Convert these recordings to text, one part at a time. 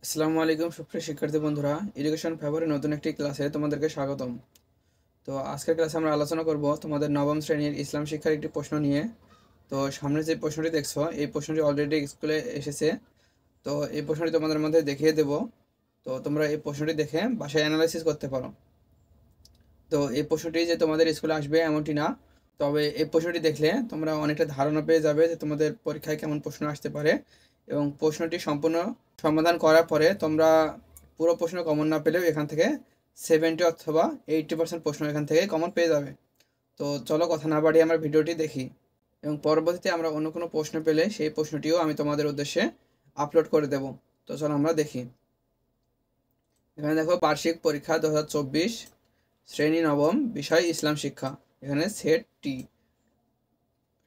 আসসালামু আলাইকুম সুপ্রিয় শিক্ষার্থী বন্ধুরা, এডুকেশন ফেভারের নতুন একটি ক্লাসে তোমাদেরকে স্বাগতম। তো আজকের ক্লাসে আমরা আলোচনা করব তোমাদের নবম শ্রেণীর ইসলাম শিক্ষার একটি প্রশ্ন নিয়ে। তো সামনে যে প্রশ্নটি দেখছো এই প্রশ্নটি অলরেডি স্কুলে এসেছে। তো এই প্রশ্নটি তোমাদের মধ্যে দেখিয়ে দেব। তো তোমরা এই প্রশ্নটি দেখে বাসায় অ্যানালাইসিস করতে পারো। তো এই প্রশ্নটি যে তোমাদের স্কুলে আসবে এমনটি না, তবে এই প্রশ্নটি দেখলে তোমরা অনেকটা ধারণা পেয়ে যাবে যে তোমাদের পরীক্ষায় কেমন প্রশ্ন আসতে পারে, এবং প্রশ্নটি সম্পূর্ণ সমাধান করার পরে তোমরা পুরো প্রশ্ন কমন না পেলেও এখান থেকে 70 অথবা 80% প্রশ্ন এখান থেকে কমন পেয়ে যাবে। তো চলো কথা না বাড়িয়ে আমরা ভিডিওটি দেখি, এবং পরবর্তীতে আমরা অন্য কোনো প্রশ্ন পেলে সেই প্রশ্নটিও আমি তোমাদের উদ্দেশ্যে আপলোড করে দেব। তো চলো আমরা দেখি। এখানে দেখো বার্ষিক পরীক্ষা 2024, শ্রেণী নবম, বিষয় ইসলাম শিক্ষা। এখানে সেট টি,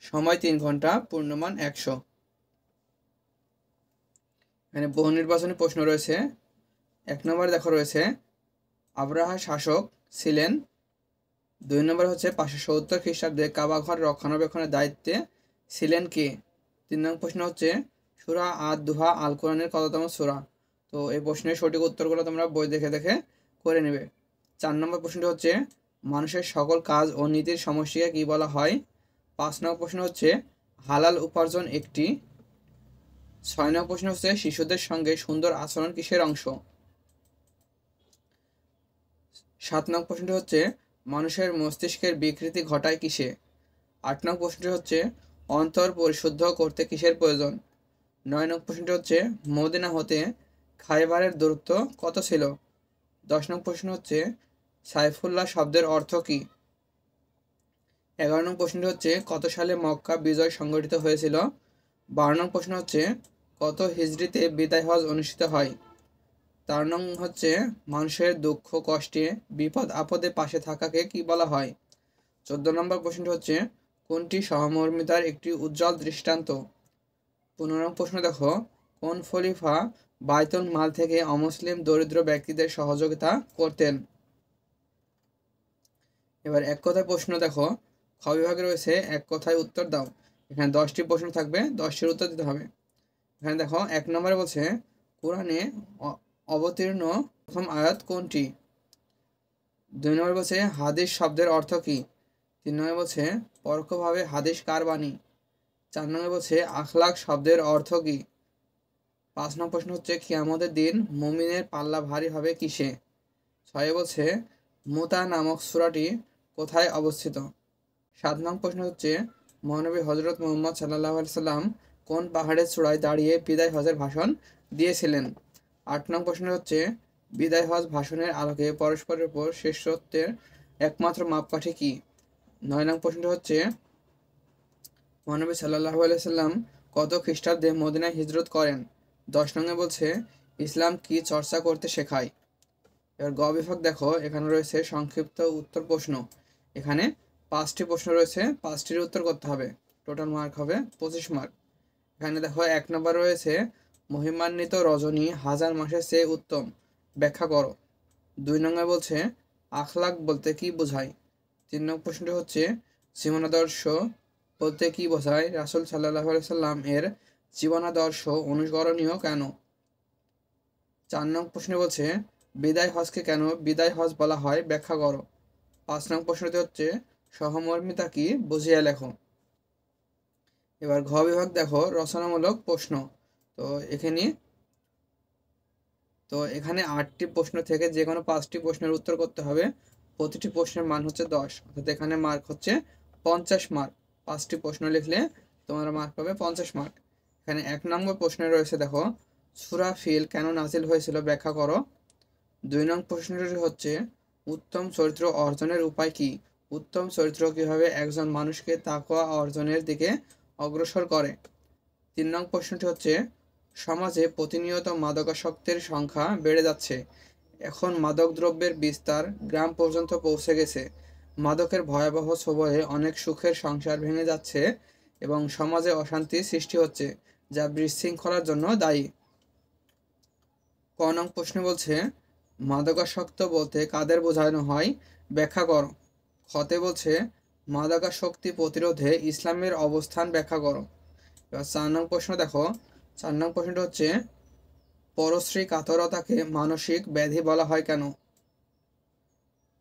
সময় 3 ঘন্টা, পূর্ণমান 100। এখানে বহু নির্বাচনী প্রশ্ন রয়েছে। 1 নম্বর দেখো রয়েছে আব্রাহা শাসক ছিলেন। 2 নম্বর হচ্ছে 570 খ্রিস্টাব্দে কাবাঘর রক্ষণাবেক্ষণের দায়িত্বে ছিলেন কে। 3 নম্বর প্রশ্ন হচ্ছে সূরা আদ-দুহা আল কোরআনের কততম সূরা। তো এই প্রশ্নের সঠিক উত্তরগুলো তোমরা বই দেখে দেখে করে নেবে। 4 নম্বর প্রশ্নটি হচ্ছে মানুষের সকল কাজ ও নীতির সমষ্টিকে কি বলা হয়। 5 নম্বর প্রশ্ন হচ্ছে হালাল উপার্জন একটি। 6 নম্বর প্রশ্ন হচ্ছে শিশুদের সঙ্গে সুন্দর আচরণ কিসের অংশ। 7 নং প্রশ্নটি হচ্ছে মানুষের মস্তিষ্কের বিকৃতি ঘটায় কিসে। 8 নং প্রশ্নটি হচ্ছে অন্তর পরিশুদ্ধ করতে কিসের প্রয়োজন। 9 নং প্রশ্নটি হচ্ছে মদিনা হতে খায়বারের দূরত্ব কত ছিল। 10 নং প্রশ্ন হচ্ছে সাইফুল্লাহ শব্দের অর্থ কী। 11 নং প্রশ্নটি হচ্ছে কত সালে মক্কা বিজয় সংগঠিত হয়েছিল। 12 নং প্রশ্ন হচ্ছে কত হিজরিতে বিদায় হজ অনুষ্ঠিত হয়। 4 নং হচ্ছে মানুষের দুঃখ কষ্টে বিপদ আপদে পাশে থাকাকে কি বলা হয়। 14 নম্বর প্রশ্নটি হচ্ছে কোনটি সহমর্মিতার একটি উজ্জ্বল দৃষ্টান্ত। 15 নং প্রশ্ন দেখো কোন খলিফা বায়তুল মাল থেকে অমুসলিম দরিদ্র ব্যক্তিদের সহযোগিতা করতেন। এবার এক কথায় প্রশ্ন দেখো, খ বিভাগে রয়েছে এক কথায় উত্তর দাও। এখানে 10টি প্রশ্ন থাকবে, 10টির উত্তর দিতে হবে। এখানে দেখো 1 নম্বরে বলছে কোরআনে অবতীর্ণ প্রথম আয়াত কোনটি। 2 নম্বরে বলছে হাদিস শব্দের অর্থ কী। 3 নম্বরে বলছে পরোক্ষভাবে হাদিস কার বাণী। 4 নম্বরে বলছে আখলাক শব্দের অর্থ কী। 5 নম্বর প্রশ্ন হচ্ছে কিয়ামতের দিন মুমিনের পাল্লা ভারী হবে কিসে। 6 বলছে মুতা নামক সূরাটি কোথায় অবস্থিত। 7 নং প্রশ্ন হচ্ছে মহানবী হজরত মুহাম্মদ সাল্লাল্লাহু আলাইহি সাল্লাম কোন পাহাড়ের চূড়ায় দাঁড়িয়ে বিদায় হজের ভাষণ দিয়েছিলেন। 8 নং প্রশ্ন হচ্ছে বিদায় হজ ভাষণের আলোকে পরস্পরের উপর শ্রেষ্ঠত্বের একমাত্র মাপকাঠি কি। 9 নং প্রশ্নটি হচ্ছে মহানবী সাল্লাল্লাহু আলাইহি সাল্লাম কত খ্রিস্টাব্দে মদিনায় হিজরত করেন। 10 নঙ্গে বলছে ইসলাম কি চর্চা করতে শেখায়। এবার গ বিভাগ দেখো, এখানে রয়েছে সংক্ষিপ্ত উত্তর প্রশ্ন। এখানে 5টি প্রশ্ন রয়েছে, 5টির উত্তর করতে হবে। টোটাল মার্ক হবে 25 মার্ক। এখানে দেখো 1 নম্বর রয়েছে মহিমান্বিত রজনী হাজার মাসের চেয়ে উত্তম, ব্যাখ্যা করো। 2 নম্বর বলছে আখলাক বলতে কি বোঝায়। 3 নম্বর প্রশ্নটি হচ্ছে জীবনাদর্শ বলতে কি বোঝায়, রাসূল সাল্লাল্লাহু আলাইহি সাল্লাম এর জীবনাদর্শ অনুকরণীয় কেন। 4 নং প্রশ্নে বলছে বিদায় হজকে কেন বিদায় হজ বলা হয়, ব্যাখ্যা করো। 5 নং প্রশ্নটি হচ্ছে সহমর্মিতা কি, বুঝিয়ে লেখো। এবার ঘ বিভাগ দেখো রচনামূলক প্রশ্ন। তো এখানে 8টি প্রশ্ন থেকে যে কোনো 5টি প্রশ্নের উত্তর করতে হবে। প্রতিটি প্রশ্নের মান হচ্ছে 10, অর্থাৎ এখানে মার্ক হচ্ছে 50 মার্ক। 5টি প্রশ্ন লিখলে তোমরা মার্ক পাবে 50 মার্ক। এখানে 1 নম্বর প্রশ্নে রয়েছে দেখো সূরা ফিল কেন নাজিল হয়েছিল, ব্যাখ্যা করো। 2 নং প্রশ্নটি হচ্ছে উত্তম চরিত্র অর্জনের উপায় কি। উত্তম চরিত্র কিভাবে একজন মানুষকে তাকওয়া অর্জনের দিকে অগ্রসর করে। 3 নং প্রশ্নটি হচ্ছে সমাজে প্রতিনিয়ত মাদকাসক্তের সংখ্যা বেড়ে যাচ্ছে। এখন মাদকদ্রব্যের বিস্তার গ্রাম পর্যন্ত পৌঁছে গেছে। মাদকের ভয়াবহ ছোবলে অনেক সুখের সংসার ভেঙে যাচ্ছে এবং সমাজে অশান্তি সৃষ্টি হচ্ছে, যা বিশৃঙ্খলার জন্য দায়ী। ক নং প্রশ্নে বলছে মাদকাসক্ত বলতে কাদের বোঝানো হয়, ব্যাখ্যা করো। খতে বলছে মাদকাসক্তি প্রতিরোধে ইসলামের অবস্থান ব্যাখ্যা করো। এবার 4 নং প্রশ্ন দেখো, 4 নং প্রশ্নটা হচ্ছে পরশ্রী কাতরতাকে মানসিক ব্যাধি বলা হয় কেন?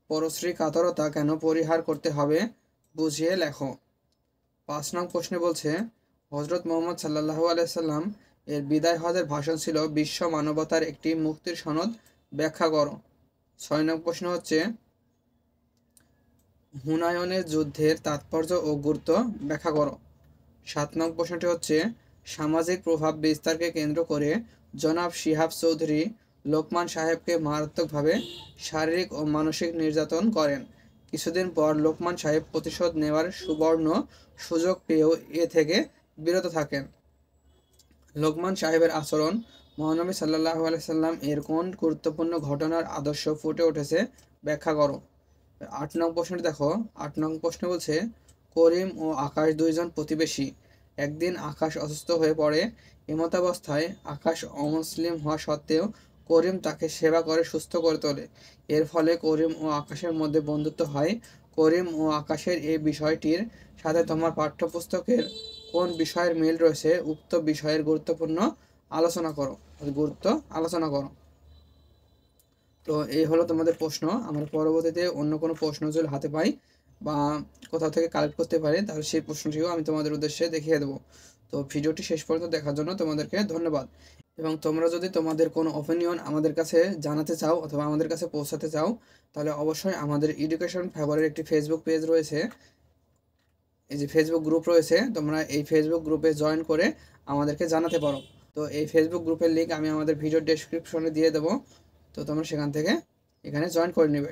পরশ্রী কাতরতা কেন পরিহার করতে হবে বুঝিয়ে লেখো। 5 নং প্রশ্নে বলছে হযরত মুহাম্মদ সাল্লাল্লাহু আলাইহি সাল্লাম এর বিদায় হজের ভাষণ ছিল বিশ্ব মানবতার একটি মুক্তির সনদ, ব্যাখ্যা করো। 6 নং প্রশ্ন হচ্ছে হুনায়নের যুদ্ধের তাৎপর্য ও গুরুত্ব ব্যাখ্যা করো। 7 নং প্রশ্নটি হচ্ছে সামাজিক প্রভাব বিস্তারকে কেন্দ্র করে জনাব শিহাব চৌধুরী লোকমান সাহেবকে মারাত্মকভাবে শারীরিক ও মানসিক নির্যাতন করেন। কিছুদিন পর লোকমান সাহেব প্রতিশোধ নেওয়ার সুবর্ণ সুযোগ পেয়েও এ থেকে বিরত থাকেন। লোকমান সাহেবের আচরণ মহানবী সাল্লাল্লাহু আলাইহি সাল্লাম এর কোন গুরুত্বপূর্ণ ঘটনার আদর্শ ফুটে উঠেছে ব্যাখ্যা করো। 8 নং প্রশ্নটি দেখো। 8 নং প্রশ্ন বলছে করিম ও আকাশ দুইজন প্রতিবেশী। একদিন আকাশ অসুস্থ হয়ে পড়ে। এমতাবস্থায় আকাশ অমুসলিম হওয়া সত্ত্বেও করিম তাকে সেবা করে সুস্থ করে তোলে। এর ফলে করিম ও আকাশের মধ্যে বন্ধুত্ব হয়। করিম ও আকাশের এই বিষয়টির সাথে তোমার পাঠ্যপুস্তকের কোন বিষয়ের মিল রয়েছে উক্ত বিষয়ের গুরুত্ব আলোচনা করো। তো এই হলো তোমাদের প্রশ্ন। আমরা পরবর্তীতে অন্য কোনো প্রশ্ন যদি হাতে পাই বা কোথাও থেকে কালেক্ট করতে পারি তাহলে সেই প্রশ্নটিও আমি তোমাদের উদ্দেশ্যে দেখিয়ে দেবো। তো ভিডিওটি শেষ পর্যন্ত দেখার জন্য তোমাদেরকে ধন্যবাদ। এবং তোমরা যদি তোমাদের কোনো অপিনিয়ন আমাদের কাছে জানাতে চাও অথবা আমাদের কাছে পৌঁছাতে চাও তাহলে অবশ্যই আমাদের এডুকেশন ফেভারের একটি ফেসবুক পেজ রয়েছে, এই যে ফেসবুক গ্রুপ রয়েছে, তোমরা এই ফেসবুক গ্রুপে জয়েন করে আমাদেরকে জানাতে পারো। তো এই ফেসবুক গ্রুপের লিঙ্ক আমি আমাদের ভিডিও ডেসক্রিপশনে দিয়ে দেবো, তো তোমরা সেখান থেকে এখানে জয়েন করে নেবে।